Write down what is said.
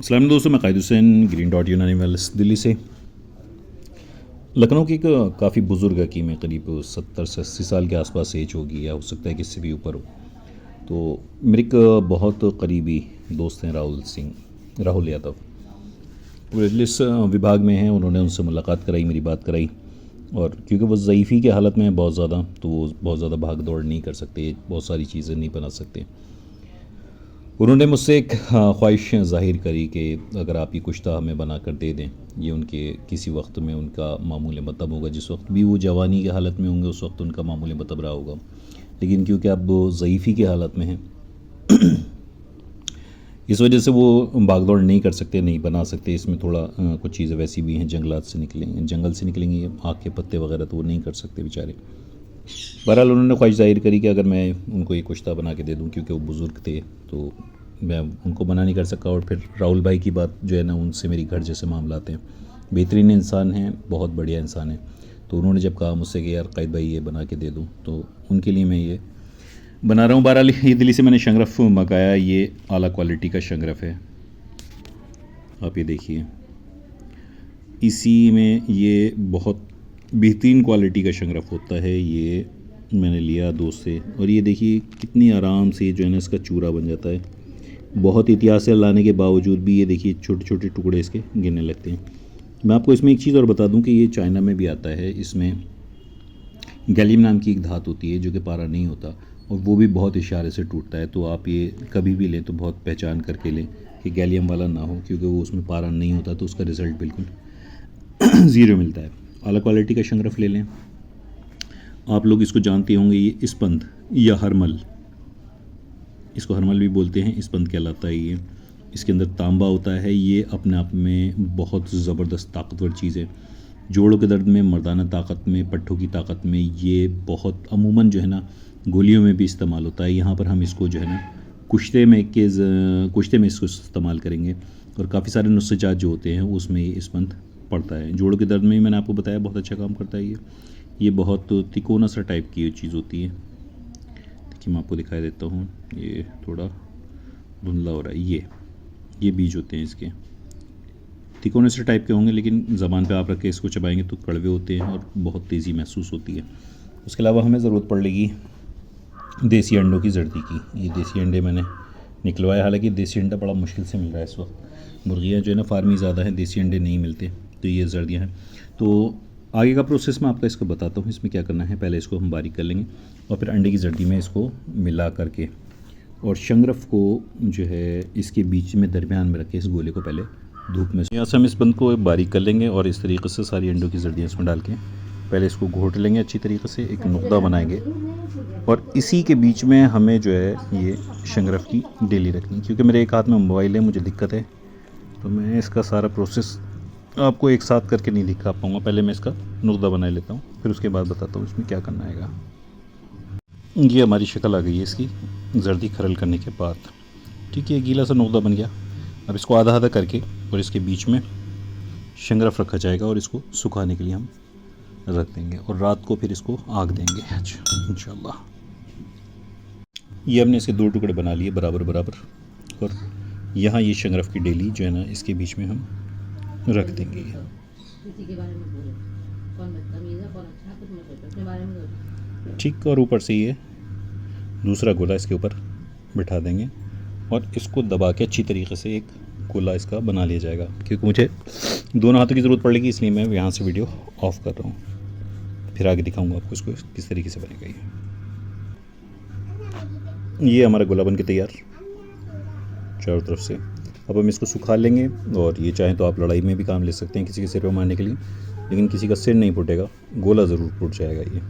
अस्सलाम दोस्तों, मैं कायद हुसैन ग्रीन डॉट यूनानिमल्स दिल्ली से। लखनऊ की एक काफ़ी बुज़ुर्ग हकीम है, करीब 70 से 80 साल के आसपास एज होगी या हो सकता है कि इससे भी ऊपर हो। तो मेरे एक बहुत करीबी दोस्त हैं राहुल यादव। पुलिस विभाग में हैं। उन्होंने उनसे मुलाकात कराई, मेरी बात कराई, और क्योंकि वो ज़ईफ़ी की हालत में है बहुत ज़्यादा, तो वो बहुत ज़्यादा भाग दौड़ नहीं कर सकते, बहुत सारी चीज़ें नहीं बना सकते। उन्होंने मुझसे एक ख्वाहिश ज़ाहिर करी कि अगर आप ये कुश्ता हमें बना कर दे दें, ये उनके किसी वक्त में उनका मामूल मतब होगा। जिस वक्त भी वो जवानी की हालत में होंगे उस वक्त उनका मामूल मतब रहा होगा, लेकिन क्योंकि अब वो ज़ईफ़ी की हालत में हैं इस वजह से वो भागदौड़ नहीं कर सकते, नहीं बना सकते। इसमें थोड़ा कुछ चीज़ें वैसी भी हैं, जंगल से निकलेंगी, आग के पत्ते वगैरह तो वो नहीं कर सकते बेचारे। बहरहाल उन्होंने ख्वाहिश ज़ाहिर करी कि अगर मैं उनको ये कुश्ता बना के दे दूं, क्योंकि वो बुज़ुर्ग थे तो मैं उनको मना नहीं कर सका। और फिर राहुल भाई की बात जो है ना, उनसे मेरी घर जैसे मामला आते हैं। बेहतरीन इंसान हैं, बहुत बढ़िया इंसान है। तो उन्होंने जब कहा मुझसे कि यार कायद भाई ये बना के दे दूँ, तो उनके लिए मैं ये बना रहा हूँ। बहरहाल ये दिल्ली से मैंने शंगरफ मंगाया। ये आला क्वालिटी का शंगरफ है, आप ये देखिए। इसी में ये बहुत बेहतरीन क्वालिटी का शंगरफ होता है। ये मैंने लिया दोस्त से, और ये देखिए कितनी आराम से जो है ना इसका चूरा बन जाता है। बहुत एहतियात से लाने के बावजूद भी ये देखिए छोटे छोटे टुकड़े इसके गिरने लगते हैं। मैं आपको इसमें एक चीज़ और बता दूं कि ये चाइना में भी आता है। इसमें गैलियम नाम की एक धातु होती है जो कि पारा नहीं होता, और वो भी बहुत इशारे से टूटता है। तो आप ये कभी भी लें तो बहुत पहचान करके लें कि गैलियम वाला ना हो, क्योंकि वो उसमें पारा नहीं होता, तो उसका रिज़ल्ट बिल्कुल ज़ीरो मिलता है। आला क्वालिटी का शंगरफ ले लें। आप लोग इसको जानते होंगे, ये इस्पंद या हरमल, इसको हरमल भी बोलते हैं, इस्पंद कहलाता है ये। इसके अंदर तांबा होता है। ये अपने आप में बहुत ज़बरदस्त ताकतवर चीज़ है। जोड़ों के दर्द में, मर्दाना ताकत में, पट्ठों की ताकत में ये बहुत अमूमन जो है ना गोलियों में भी इस्तेमाल होता है। यहाँ पर हम इसको जो है ना कुश्ते में इसको इस्तेमाल करेंगे, और काफ़ी सारे नुस्ख़ात जो होते हैं उसमें ये इस्पंद पड़ता है। जोड़ों के दर्द में भी मैंने आपको बताया बहुत अच्छा काम करता है ये बहुत तिकोना सा टाइप की चीज़ होती है। देखिए मैं आपको दिखाई देता हूँ, ये थोड़ा धुंधला हो रहा है। ये बीज होते हैं इसके, तिकोने से टाइप के होंगे, लेकिन ज़बान पे आप रख के इसको चबाएंगे तो कड़वे होते हैं और बहुत तेज़ी महसूस होती है। उसके अलावा हमें ज़रूरत पड़ लेगी देसी अंडों की जर्दी की। ये देसी अंडे मैंने निकलवाया, हालांकि देसी अंडा बड़ा मुश्किल से मिल रहा है इस वक्त। मुर्गियाँ जो है ना फार्मी ज़्यादा हैं, देसी अंडे नहीं मिलते, तो ये जर्दियाँ हैं। तो आगे का प्रोसेस मैं आपका इसको बताता हूँ। इसमें क्या करना है, पहले इसको हम बारीक कर लेंगे और फिर अंडे की जर्दी में इसको मिला करके, और शंगरफ को जो है इसके बीच में दरमियान में रख के इस गोले को पहले धूप में, यहाँ से हम इस बंद को बारीक कर लेंगे और इस तरीके से सारी अंडों की जर्दियाँ इसमें डाल के पहले इसको घोट लेंगे अच्छी तरीके से, एक नुक्ता बनाएंगे, और इसी के बीच में हमें जो है ये शंगरफ की डेली रखनी। क्योंकि मेरे एक हाथ में मोबाइल है, मुझे दिक्कत है, तो मैं इसका सारा प्रोसेस आपको एक साथ करके नहीं दिखा पाऊँगा। पहले मैं इसका नुक्ता बना लेता हूँ, फिर उसके बाद बताता हूँ इसमें क्या करना है। ये हमारी शक्ल आ गई है इसकी जर्दी खरल करने के बाद। ठीक है, गीला सा नुक्ता बन गया। अब इसको आधा आधा करके और इसके बीच में शंगरफ रखा जाएगा, और इसको सुखाने के लिए हम रख देंगे, और रात को फिर इसको आग देंगे आज इंशाल्लाह। ये हमने इसके 2 टुकड़े बना लिए बराबर बराबर, और यहाँ ये शंगरफ की डेली जो है ना इसके बीच में हम रख देंगे। ठीक, और ऊपर से ये दूसरा गोला इसके ऊपर बिठा देंगे, और इसको दबा के अच्छी तरीके से एक गोला इसका बना लिया जाएगा। क्योंकि मुझे दोनों हाथों की ज़रूरत पड़ेगी, इसलिए मैं यहाँ से वीडियो ऑफ कर रहा हूँ। फिर आगे दिखाऊंगा आपको इसको किस तरीके से बनेगा। ये हमारा गोला बन के तैयार चारों तरफ से। अब हम इसको सुखा लेंगे, और ये चाहें तो आप लड़ाई में भी काम ले सकते हैं किसी के सिर पर मारने के लिए, लेकिन किसी का सिर नहीं फूटेगा, गोला ज़रूर फूट जाएगा ये।